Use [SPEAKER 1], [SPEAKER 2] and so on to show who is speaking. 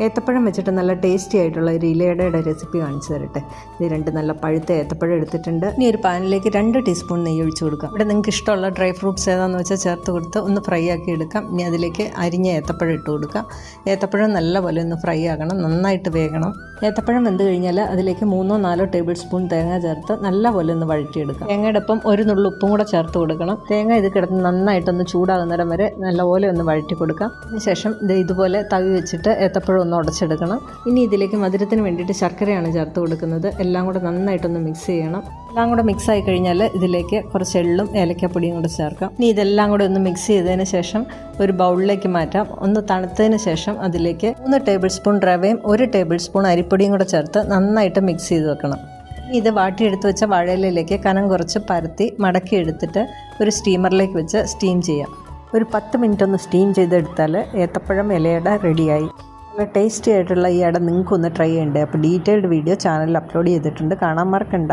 [SPEAKER 1] ഏത്തപ്പഴം വെച്ചിട്ട് നല്ല ടേസ്റ്റി ആയിട്ടുള്ള ഒരു ഇലയുടെ റെസിപ്പി കാണിച്ചു തരട്ടെ. ഇത് 2 നല്ല പഴുത്ത ഏത്തപ്പഴം എടുത്തിട്ടുണ്ട്. ഇനി ഒരു പാനിലേക്ക് 2 ടീസ്പൂൺ നെയ്യ് ഒഴിച്ചു കൊടുക്കാം. ഇവിടെ നിങ്ങൾക്ക് ഇഷ്ടമുള്ള ഡ്രൈ ഫ്രൂട്ട്സ് ഏതാണെന്ന് വെച്ചാൽ ചേർത്ത് കൊടുത്ത് ഒന്ന് ഫ്രൈ ആക്കി എടുക്കാം. ഇനി അതിലേക്ക് അരിഞ്ഞ ഏത്തപ്പഴം ഇട്ട് കൊടുക്കാം. ഏത്തപ്പഴം നല്ലപോലെ ഒന്ന് ഫ്രൈ ആകണം, നന്നായിട്ട് വേകണം. ഏത്തപ്പഴം വെന്ത് കഴിഞ്ഞാൽ അതിലേക്ക് 3-4 ടേബിൾ സ്പൂൺ തേങ്ങ ചേർത്ത് നല്ലപോലെ ഒന്ന് വഴറ്റിയെടുക്കാം. തേങ്ങയുടെ ഒപ്പം ഒരു നുള്ളു ഉപ്പും കൂടെ ചേർത്ത് കൊടുക്കണം. തേങ്ങ ഇത് കിടന്ന് നന്നായിട്ടൊന്ന് ചൂടാകുന്നിടം വരെ നല്ലപോലെ ഒന്ന് വഴറ്റി കൊടുക്കാം. അതിനുശേഷം ഇതുപോലെ തവി വെച്ചിട്ട് ഏത്തപ്പഴം ഒന്ന് ഉടച്ചെടുക്കണം. ഇനി ഇതിലേക്ക് മധുരത്തിന് വേണ്ടിയിട്ട് ശർക്കരയാണ് ചേർത്ത് കൊടുക്കുന്നത്. എല്ലാം കൂടെ നന്നായിട്ടൊന്ന് മിക്സ് ചെയ്യണം. എല്ലാം കൂടെ മിക്സ് ആയി കഴിഞ്ഞാൽ ഇതിലേക്ക് കുറച്ച് എള്ളും ഏലക്കപ്പൊടിയും കൂടെ ചേർക്കാം. ഇനി ഇതെല്ലാം കൂടെ ഒന്ന് മിക്സ് ചെയ്തതിന് ശേഷം ഒരു ബൗളിലേക്ക് മാറ്റാം. ഒന്ന് തണുത്തതിന് ശേഷം അതിലേക്ക് 3 ടേബിൾ സ്പൂൺ റവയും 1 ടേബിൾ സ്പൂൺ അരിപ്പൊടിയും കൂടെ ചേർത്ത് നന്നായിട്ട് മിക്സ് ചെയ്ത് വെക്കണം. ഇത് വാട്ടിയെടുത്ത് വെച്ച വാഴയിലേക്ക് കനം കുറച്ച് പരത്തി മടക്കി എടുത്തിട്ട് ഒരു സ്റ്റീമറിലേക്ക് വെച്ച് സ്റ്റീം ചെയ്യാം. ഒരു 10 മിനിറ്റ് ഒന്ന് സ്റ്റീം ചെയ്തെടുത്താൽ ഏത്തപ്പഴം ഇലയട റെഡിയായി. നല്ല ടേസ്റ്റി ആയിട്ടുള്ള ഈ അട നിങ്ങൾക്കൊന്ന് ട്രൈ ചെയ്യണ്ടേ. അപ്പോൾ ഡീറ്റെയിൽഡ് വീഡിയോ ചാനലിൽ അപ്ലോഡ് ചെയ്തിട്ടുണ്ട്, കാണാൻ മറക്കണ്ട.